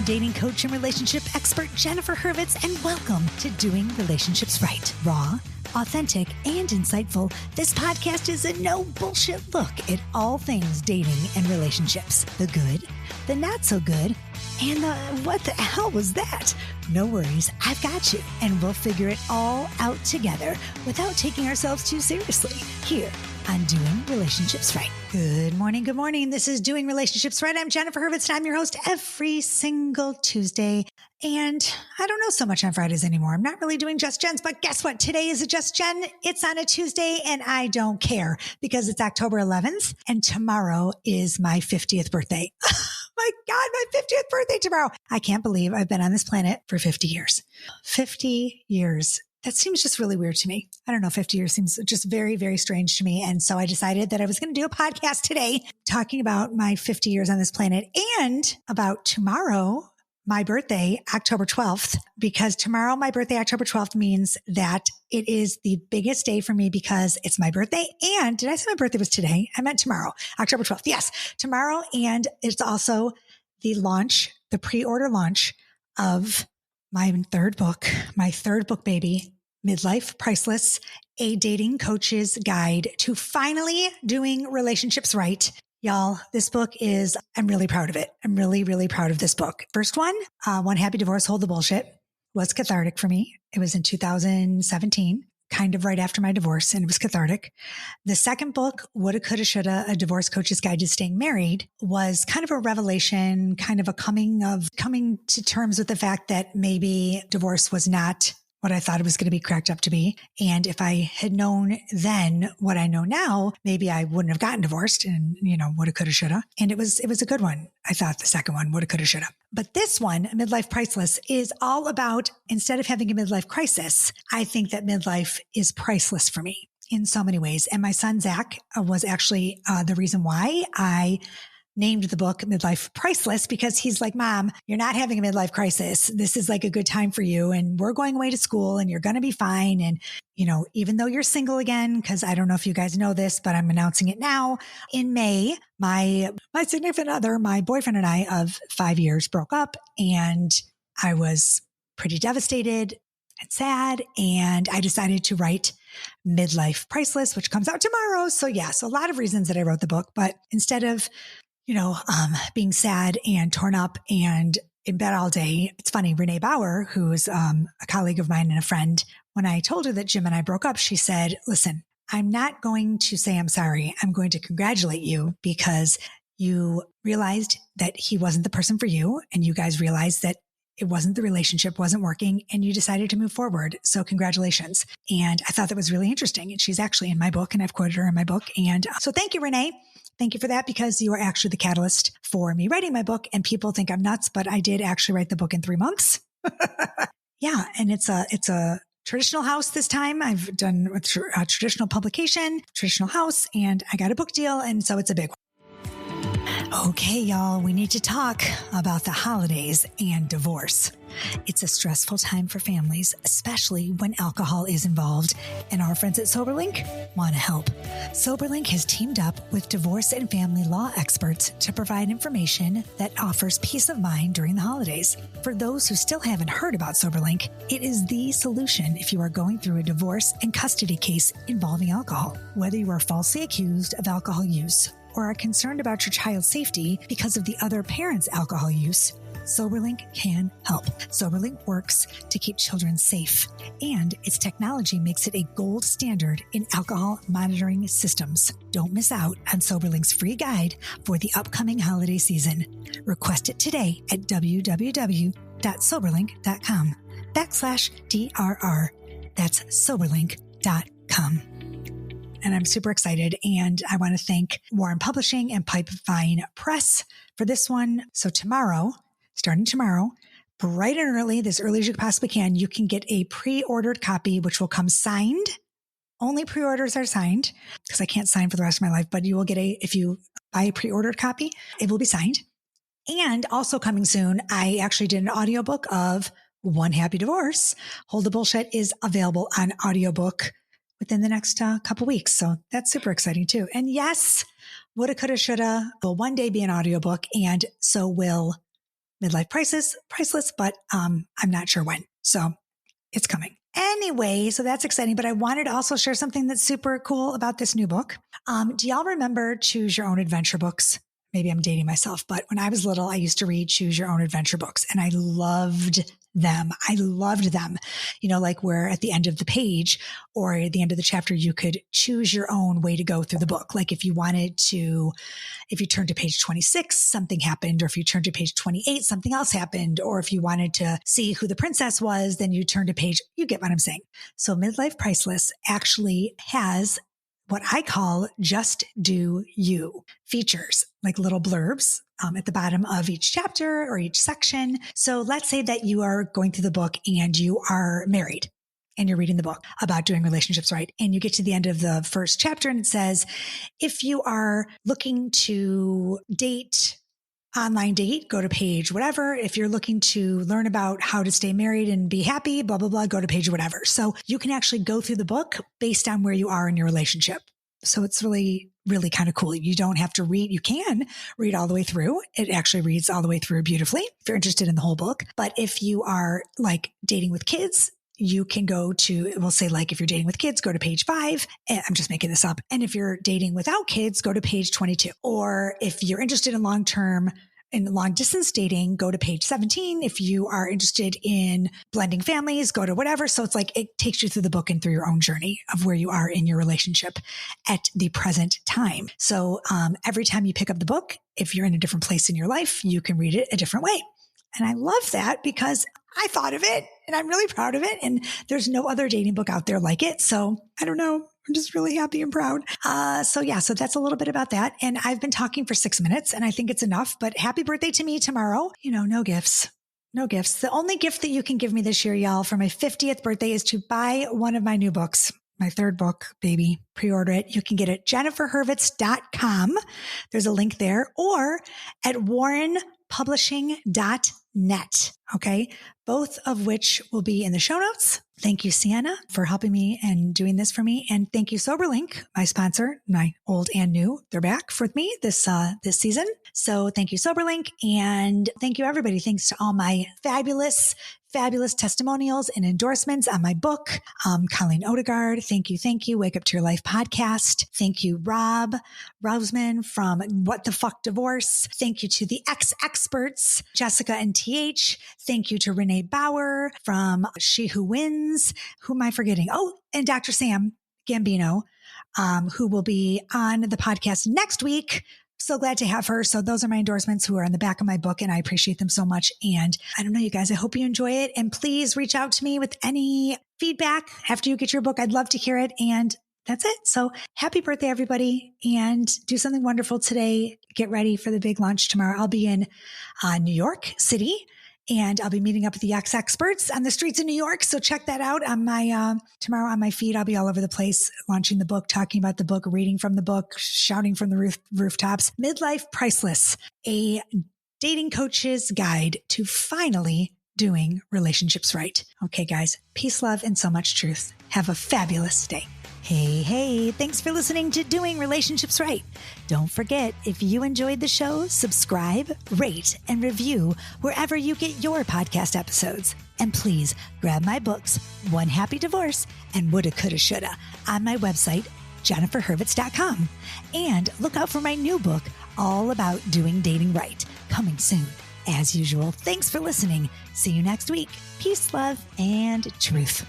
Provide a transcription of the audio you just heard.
I'm dating coach and relationship expert Jennifer Hurvitz, and welcome to Doing Relationships Right. Raw, authentic, and insightful, this podcast is a no bullshit look at all things dating and relationships. The good, the not so good, and the what the hell was that? No worries, I've got you, and we'll figure it all out together without taking ourselves too seriously here on Doing Relationships Right. Good morning. Good morning. This is Doing Relationships Right. I'm Jennifer Hurvitz, and I'm your host every single Tuesday. And I don't know so much on Fridays anymore. I'm not really doing Just Jen's, but guess what? Today is a Just Jen. It's on a Tuesday, and I don't care because it's October 11th, and tomorrow is my 50th birthday. My God, my 50th birthday tomorrow. I can't believe I've been on this planet for 50 years. 50 years. That seems just really weird to me. I don't know. 50 years seems just very, very strange to me. And so I decided that I was going to do a podcast today talking about my 50 years on this planet and about tomorrow, my birthday, October 12th, because tomorrow, my birthday, October 12th, means that it is the biggest day for me because it's my birthday. And did I say my birthday was today? I meant tomorrow, October 12th. Yes, tomorrow. And it's also the launch, the pre-order launch of my third book, baby, Midlife Priceless, a dating coach's guide to finally doing relationships right. Y'all, this book is, I'm really proud of it. I'm really, really proud of this book. First one, One Happy Divorce, Hold the Bullshit, was cathartic for me. It was in 2017, kind of right after my divorce, and it was cathartic. The second book, Woulda, Coulda, Shoulda, A Divorce Coach's Guide to Staying Married, was kind of a revelation, kind of a coming to terms with the fact that maybe divorce was not what I thought it was going to be cracked up to be. And if I had known then what I know now, maybe I wouldn't have gotten divorced and, woulda, coulda, shoulda. And it was a good one. I thought the second one, woulda, coulda, shoulda. But this one, Midlife Priceless, is all about, instead of having a midlife crisis, I think that midlife is priceless for me in so many ways. And my son, Zach, was actually the reason why I named the book Midlife Priceless, because he's like, Mom, you're not having a midlife crisis. This is like a good time for you. And we're going away to school and you're going to be fine. And, even though you're single again, because I don't know if you guys know this, but I'm announcing it now. In May, my significant other, my boyfriend and I of 5 years broke up, and I was pretty devastated and sad. And I decided to write Midlife Priceless, which comes out tomorrow. So a lot of reasons that I wrote the book, but instead of being sad and torn up and in bed all day. It's funny. Renee Bauer, who's a colleague of mine and a friend, when I told her that Jim and I broke up, she said, listen, I'm not going to say I'm sorry. I'm going to congratulate you because you realized that he wasn't the person for you. And you guys realized that it wasn't, the relationship wasn't working, and you decided to move forward. So congratulations. And I thought that was really interesting. And she's actually in my book, and I've quoted her in my book. And so thank you, Renee. Thank you for that, because you are actually the catalyst for me writing my book. And people think I'm nuts, but I did actually write the book in 3 months. Yeah. And it's a traditional house this time. I've done a traditional publication, traditional house, and I got a book deal. And so it's a big one. Okay, y'all, we need to talk about the holidays and divorce. It's a stressful time for families, especially when alcohol is involved, and our friends at Soberlink want to help. Soberlink has teamed up with divorce and family law experts to provide information that offers peace of mind during the holidays. For those who still haven't heard about Soberlink, it is the solution if you are going through a divorce and custody case involving alcohol. Whether you are falsely accused of alcohol use or are concerned about your child's safety because of the other parent's alcohol use, Soberlink can help. Soberlink works to keep children safe, and its technology makes it a gold standard in alcohol monitoring systems. Don't miss out on Soberlink's free guide for the upcoming holiday season. Request it today at www.soberlink.com/DRR. That's soberlink.com. And I'm super excited. And I want to thank Warren Publishing and Pipevine Press for this one. So starting tomorrow, bright and early, as early as you possibly can, you can get a pre-ordered copy, which will come signed. Only pre-orders are signed, because I can't sign for the rest of my life, but you will get if you buy a pre-ordered copy, it will be signed. And also coming soon, I actually did an audiobook of One Happy Divorce. Hold the Bullshit is available on audiobook within the next couple weeks. So that's super exciting too. And yes, Woulda, Coulda, Shoulda will one day be an audiobook, and so will Midlife Priceless, but I'm not sure when. So it's coming. Anyway, so that's exciting, but I wanted to also share something that's super cool about this new book. Do y'all remember Choose Your Own Adventure books? Maybe I'm dating myself, but when I was little, I used to read Choose Your Own Adventure books and I loved them. Like where at the end of the page or at the end of the chapter, you could choose your own way to go through the book. Like if you turned to page 26, something happened, or if you turned to page 28, something else happened. Or if you wanted to see who the princess was, then you turn to page, you get what I'm saying. So Midlife Priceless actually has what I call Just Do You features, like little blurbs at the bottom of each chapter or each section. So let's say that you are going through the book and you are married and you're reading the book about doing relationships right. And you get to the end of the first chapter and it says, if you are looking to online date, go to page whatever. If you're looking to learn about how to stay married and be happy, blah, blah, blah, go to page whatever. So you can actually go through the book based on where you are in your relationship. So it's really, really kind of cool. You don't have to read. You can read all the way through. It actually reads all the way through beautifully if you're interested in the whole book. But if you are like dating with kids, you can go to, we'll say like if you're dating with kids, go to page 5. And I'm just making this up. And if you're dating without kids, go to page 22. Or if you're interested in long distance dating, go to page 17. If you are interested in blending families, go to whatever. So it's like, it takes you through the book and through your own journey of where you are in your relationship at the present time. So every time you pick up the book, if you're in a different place in your life, you can read it a different way. And I love that because I thought of it and I'm really proud of it. And there's no other dating book out there like it. So I don't know. I'm just really happy and proud. So that's a little bit about that. And I've been talking for 6 minutes and I think it's enough, but happy birthday to me tomorrow. No gifts. The only gift that you can give me this year, y'all, for my 50th birthday is to buy one of my new books. My third book, baby, pre-order it. You can get it at jenniferhurvitz.com. There's a link there, or at warrenpublishing.net. Okay. Both of which will be in the show notes. Thank you, Sienna, for helping me and doing this for me. And thank you, Soberlink, my sponsor, my old and new. They're back with me this season. So thank you, Soberlink. And thank you, everybody. Thanks to all my fabulous testimonials and endorsements on my book. Colleen Odegaard, thank you. Wake Up to Your Life podcast. Thank you, Rob Roseman from What the Fuck Divorce. Thank you to the experts, Jessica and TH. Thank you to Renee Bauer from She Who Wins. Who am I forgetting? Oh, and Dr. Sam Gambino, who will be on the podcast next week. So glad to have her. So those are my endorsements who are on the back of my book and I appreciate them so much. And I don't know, you guys, I hope you enjoy it. And please reach out to me with any feedback after you get your book. I'd love to hear it. And that's it. So happy birthday, everybody, and do something wonderful today. Get ready for the big launch tomorrow. I'll be in New York City. And I'll be meeting up with the experts on the streets of New York. So check that out on my, tomorrow on my feed. I'll be all over the place, launching the book, talking about the book, reading from the book, shouting from the rooftops. Midlife Priceless, a dating coach's guide to finally doing relationships right. Okay, guys, peace, love, and so much truth. Have a fabulous day. Hey, thanks for listening to Doing Relationships Right. Don't forget, if you enjoyed the show, subscribe, rate, and review wherever you get your podcast episodes. And please grab my books, One Happy Divorce and Woulda, Coulda, Shoulda on my website, jenniferhurvitz.com. And look out for my new book, all about doing dating right, coming soon. As usual, thanks for listening. See you next week. Peace, love, and truth.